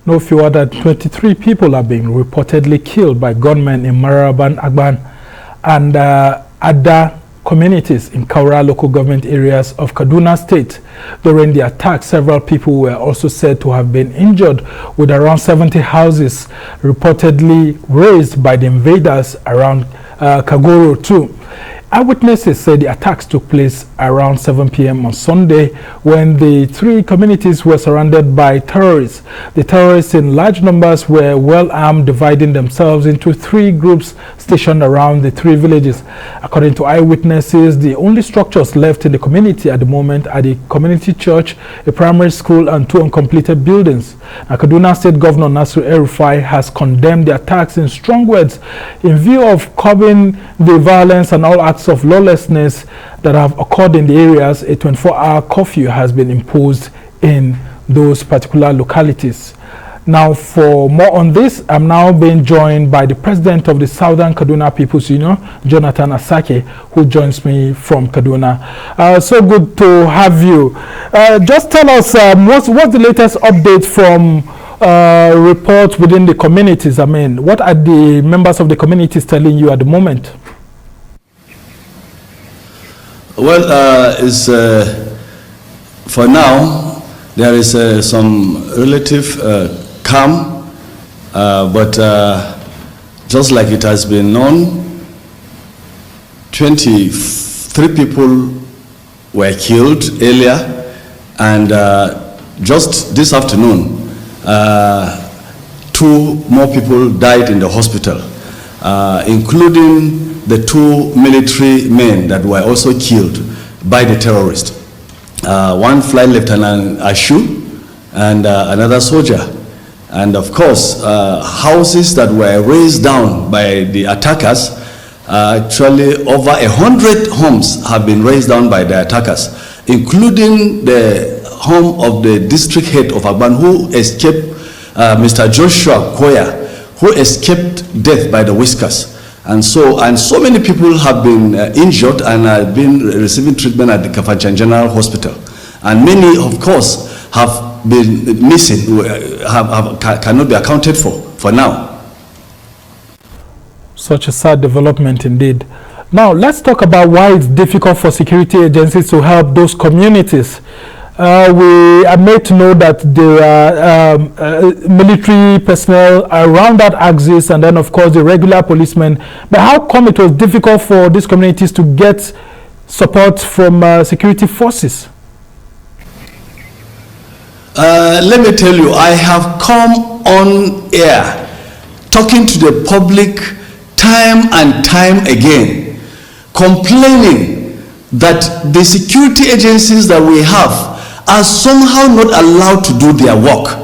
No fewer than 23 people are being reportedly killed by gunmen in Maraban, Agban, and Ada communities in Kaura local government areas of Kaduna State. During the attack, several people were also said to have been injured, with around 70 houses reportedly razed by the invaders around Kagoro too. Eyewitnesses said the attacks took place around 7 p.m. on Sunday when the three communities were surrounded by terrorists. The terrorists in large numbers were well armed, dividing themselves into three groups stationed around the three villages. According to eyewitnesses, the only structures left in the community at the moment are the community church, a primary school, and two uncompleted buildings. Now, Kaduna State Governor Nasir El-Rufai has condemned the attacks in strong words in view of curbing the violence and all acts of lawlessness that have occurred in the areas. A 24-hour curfew has been imposed in those particular localities. Now, for more on this, I'm now being joined by the president of the Southern Kaduna Peoples Union, Jonathan Asake, who joins me from Kaduna. So good to have you. Just tell us what's the latest update from reports within the communities. I mean, what are the members of the communities telling you at the moment? Well, for now, there is some relative calm, but just like it has been known, 23 people were killed earlier, and just this afternoon, 2 more people died in the hospital, including the 2 military men that were also killed by the terrorists. One flight lieutenant Ashu and another soldier. And of course, houses that were razed down by the attackers, actually over 100 homes have been razed down by the attackers, including the home of the district head of Agban, who escaped, Mr. Joshua Koya, who escaped death by the whiskers. And so many people have been injured and have been receiving treatment at the Kafanchan General Hospital. And many, of course, have been missing, cannot be accounted for now. Such a sad development indeed. Now, let's talk about why it's difficult for security agencies to help those communities. We are made to know that there are military personnel around that axis, and then of course the regular policemen. But how come it was difficult for these communities to get support from security forces? Let me tell you, I have come on air talking to the public time and time again, complaining that the security agencies that we have are somehow not allowed to do their work.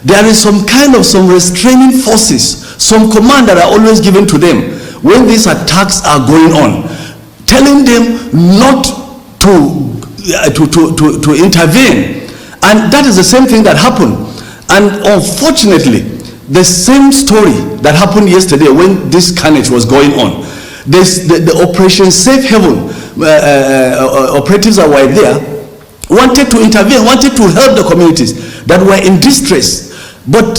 There is some restraining forces, some command that are always given to them when these attacks are going on, telling them not to intervene. And that is the same thing that happened. And unfortunately, the same story that happened yesterday when this carnage was going on, the Operation Safe Haven operatives that were there wanted to intervene, wanted to help the communities that were in distress, but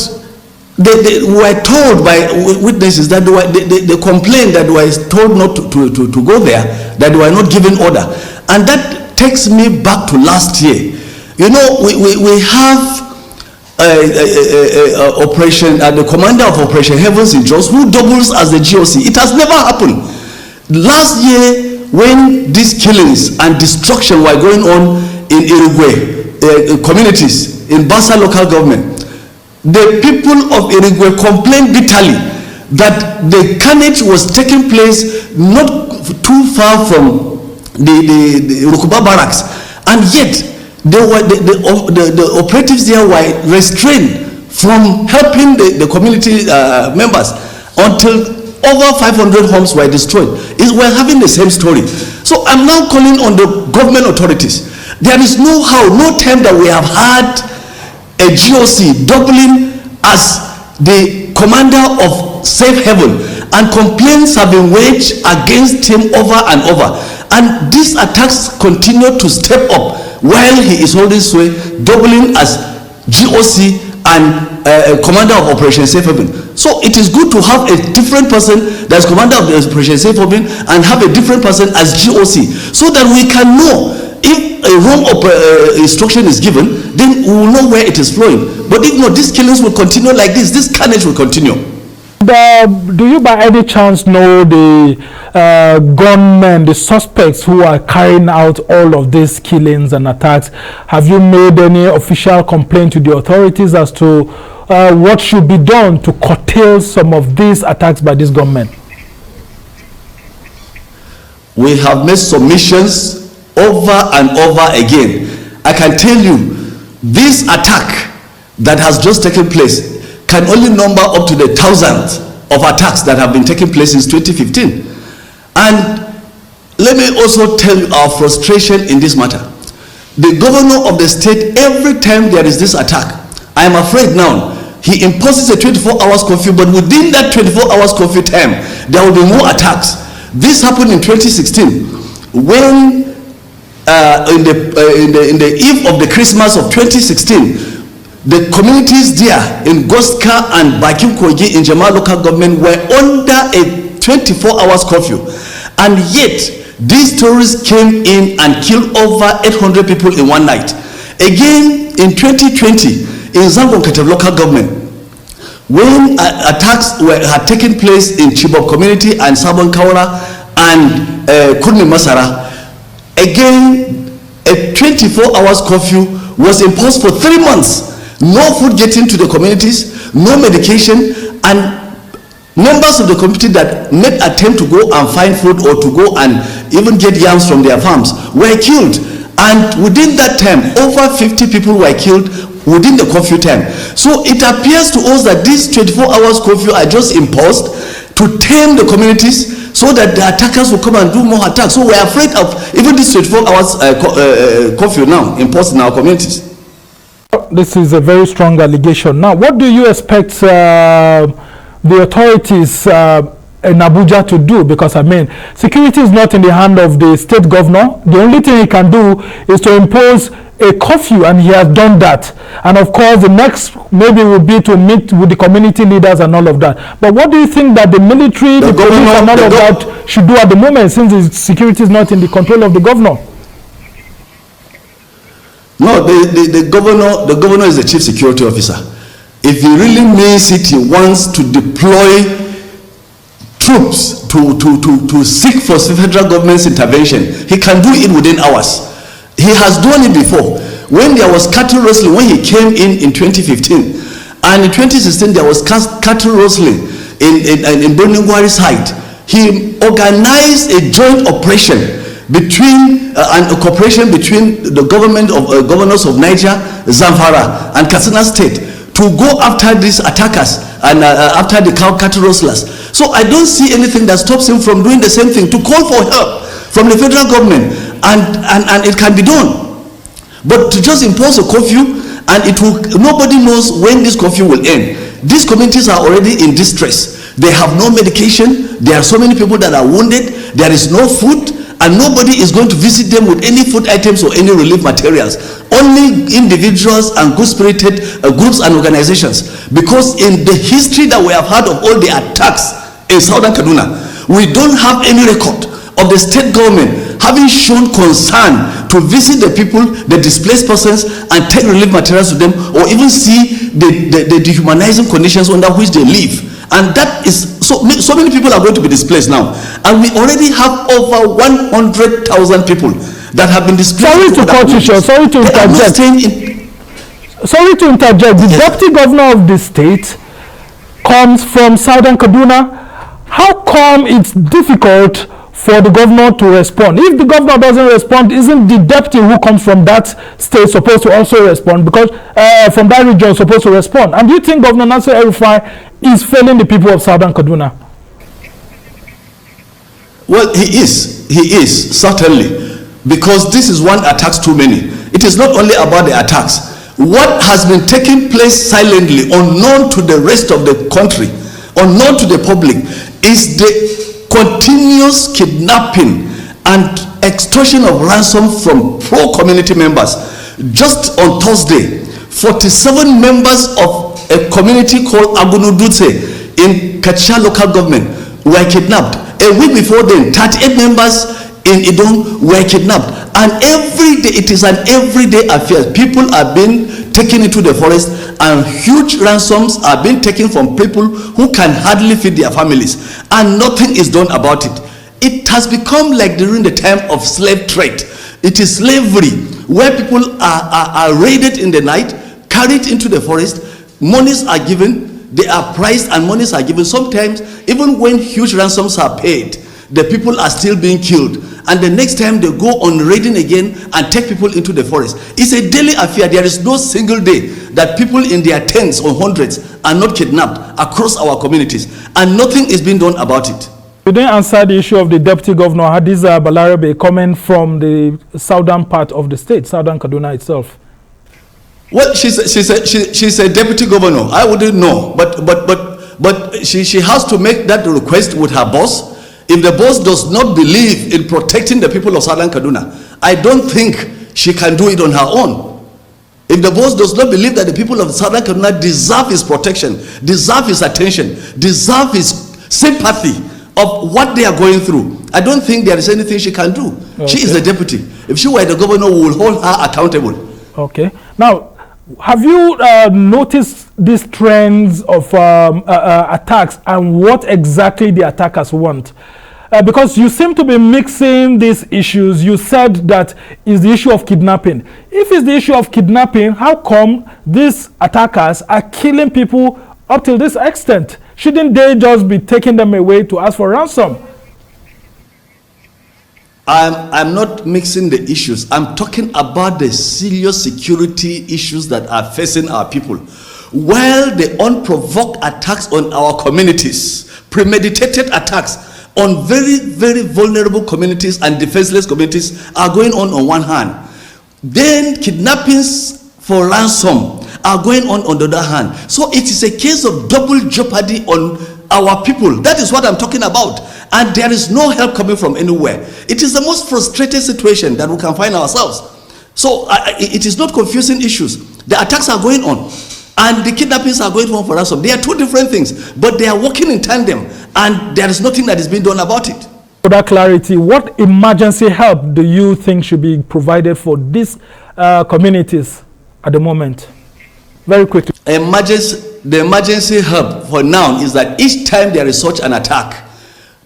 they were told by witnesses that they complained that they were told not to go there, that they were not given order. And that takes me back to last year. You know, we have the commander of Operation Heavens in Jos, who doubles as the GOC. It has never happened. Last year, when these killings and destruction were going on in Irigwe communities, in Basa local government, the people of Irigwe complained bitterly that the carnage was taking place not too far from the Rukuba barracks, and yet the operatives there were restrained from helping the community members until over 500 homes were destroyed. We're having the same story. So I'm now calling on the government authorities. There is no time that we have had a GOC doubling as the commander of Safe Haven, and complaints have been waged against him over and over. And these attacks continue to step up while he is holding sway, doubling as GOC and commander of Operation Safe Haven. So it is good to have a different person that's commander of the Operation Safe Haven and have a different person as GOC, so that we can know if a wrong instruction is given, then we will know where it is flowing. But if not, these killings will continue like this carnage will continue. Do you by any chance know the gunmen, the suspects who are carrying out all of these killings and attacks? Have you made any official complaint to the authorities as to what should be done to curtail some of these attacks by these gunmen? We have made submissions over and over again. I can tell you, this attack that has just taken place can only number up to the thousands of attacks that have been taking place since 2015. And let me also tell you our frustration in this matter. The governor of the state, every time there is this attack, I am afraid now, he imposes a 24 hours curfew, but within that 24 hours curfew time, there will be more attacks. This happened in 2016, when in the eve of the Christmas of 2016, the communities there in Goska and Bakim Kogi in Jama local government were under a 24 hours curfew, and yet these terrorists came in and killed over 800 people in one night. Again in 2020 in Zangon local government, when attacks had taken place in Chibok community and Sabon Kaura and Kurni Masara, again a 24 hours curfew was imposed for 3 months. No food getting to the communities, no medication, and members of the community that made attempt to go and find food or to go and even get yams from their farms were killed. And within that time, over 50 people were killed within the curfew time. So it appears to us that these 24 hours curfew are just imposed to tame the communities so that the attackers will come and do more attacks. So we're afraid of even this 24 hours curfew now imposed in our communities. This is a very strong allegation. Now, what do you expect the authorities in Abuja to do? Because, I mean, security is not in the hand of the state governor. The only thing he can do is to impose a curfew, and he has done that. And, of course, the next maybe will be to meet with the community leaders and all of that. But what do you think that the military, the police and all of that should do at the moment, since the security is not in the control of the governor? No, the governor is the chief security officer. If he really means it, he wants to deploy troops to seek for federal government's intervention, he can do it within hours. He has done it before. When there was cattle rustling, when he came in 2015, and in 2016 there was cattle rustling in Boningwari side, he organized a joint operation between and a cooperation between the government of governors of Niger, Zamfara, and Katsina State to go after these attackers and after the cattle rustlers. So I don't see anything that stops him from doing the same thing, to call for help from the federal government, and it can be done. But to just impose a curfew, and nobody knows when this curfew will end. These communities are already in distress. They have no medication. There are so many people that are wounded. There is no food. And nobody is going to visit them with any food items or any relief materials. Only individuals and good-spirited groups and organizations. Because in the history that we have had of all the attacks in Southern Kaduna, we don't have any record of the state government having shown concern to visit the people, the displaced persons, and take relief materials to them, or even see the dehumanizing conditions under which they live. And that is so many people are going to be displaced now, and we already have over 100,000 people that have been displaced. Sorry to cut you short. Sorry to interject. The deputy governor of the state comes from Southern Kaduna. How come it's difficult for the governor to respond? If the governor doesn't respond, isn't the deputy who comes from that state supposed to also respond? Because from that region supposed to respond. And do you think Governor Nasir El-Rufai is failing the people of Southern Kaduna? Well, he is certainly, because this is one attacks too many. It is not only about the attacks. What has been taking place silently, unknown to the rest of the country, unknown to the public, is the continuous kidnapping and extortion of ransom from pro-community members. Just on Thursday, 47 members of a community called Agunudutse in Kacha local government were kidnapped. A week before then, 38 members in Idom were kidnapped. And every day, it is an everyday affair. People are being taken into the forest, and huge ransoms are being taken from people who can hardly feed their families, and nothing is done about it. It has become like during the time of slave trade. It is slavery, where people are raided in the night, carried into the forest, monies are given, they are priced and monies are given. Sometimes, even when huge ransoms are paid, the people are still being killed. And the next time they go on raiding again and take people into the forest. It's a daily affair. There is no single day that people in their tens or hundreds are not kidnapped across our communities. And nothing is being done about it. You didn't answer the issue of the Deputy Governor Hadiza Balarabe coming from the southern part of the state, Southern Kaduna itself. Well, she's a Deputy Governor. I wouldn't know. But she has to make that request with her boss. If the boss does not believe in protecting the people of Southern Kaduna, I don't think she can do it on her own. If the boss does not believe that the people of Southern Kaduna deserve his protection, deserve his attention, deserve his sympathy of what they are going through, I don't think there is anything she can do. Okay. She is the deputy. If she were the governor, we will hold her accountable. Okay. Now, have you noticed these trends of attacks and what exactly the attackers want? Because you seem to be mixing these issues. You said that is the issue of kidnapping. If it's the issue of kidnapping, how come these attackers are killing people up to this extent? Shouldn't they just be taking them away to ask for ransom? I'm not mixing the issues. I'm talking about the serious security issues that are facing our people. While the unprovoked attacks on our communities, premeditated attacks on very, very vulnerable communities and defenseless communities are going on one hand. Then kidnappings for ransom are going on the other hand. So it is a case of double jeopardy on our people. That is what I'm talking about. And there is no help coming from anywhere. It is the most frustrated situation that we can find ourselves. So it is not confusing issues. The attacks are going on and the kidnappings are going on for ransom. They are two different things, but they are working in tandem, and there is nothing that is being done about it. For that clarity, what emergency help do you think should be provided for these communities at the moment? Very quickly. The emergency help for now is that each time there is such an attack,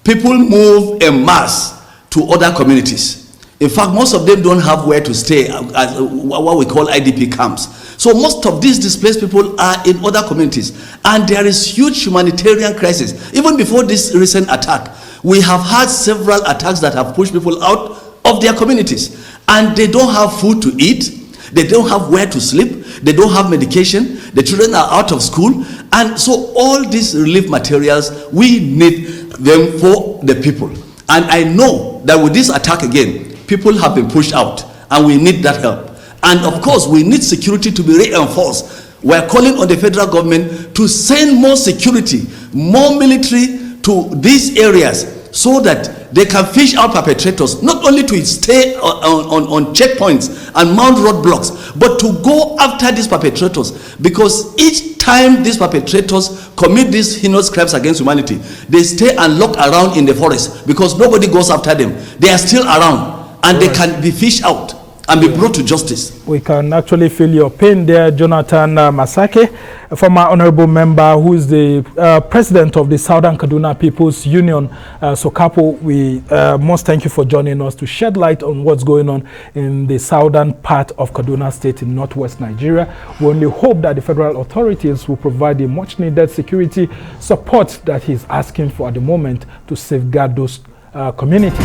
people move en masse to other communities. In fact, most of them don't have where to stay, as what we call IDP camps. So most of these displaced people are in other communities. And there is huge humanitarian crisis. Even before this recent attack, we have had several attacks that have pushed people out of their communities. And they don't have food to eat. They don't have where to sleep. They don't have medication. The children are out of school. And so all these relief materials, we need them for the people. And I know that with this attack again, people have been pushed out, and we need that help. And of course, we need security to be reinforced. We are calling on the federal government to send more security, more military to these areas, so that they can fish out perpetrators, not only to stay on checkpoints and mount roadblocks, but to go after these perpetrators. Because each time these perpetrators commit these heinous crimes against humanity, they stay and lock around in the forest because nobody goes after them. They are still around, and they can be fished out and be brought to justice. We can actually feel your pain there, Jonathan Asake, a former honorable member who is the president of the Southern Kaduna Peoples Union, SOKAPO. We must thank you for joining us to shed light on what's going on in the southern part of Kaduna State in northwest Nigeria. We only hope that the federal authorities will provide the much needed security support that he's asking for at the moment to safeguard those communities.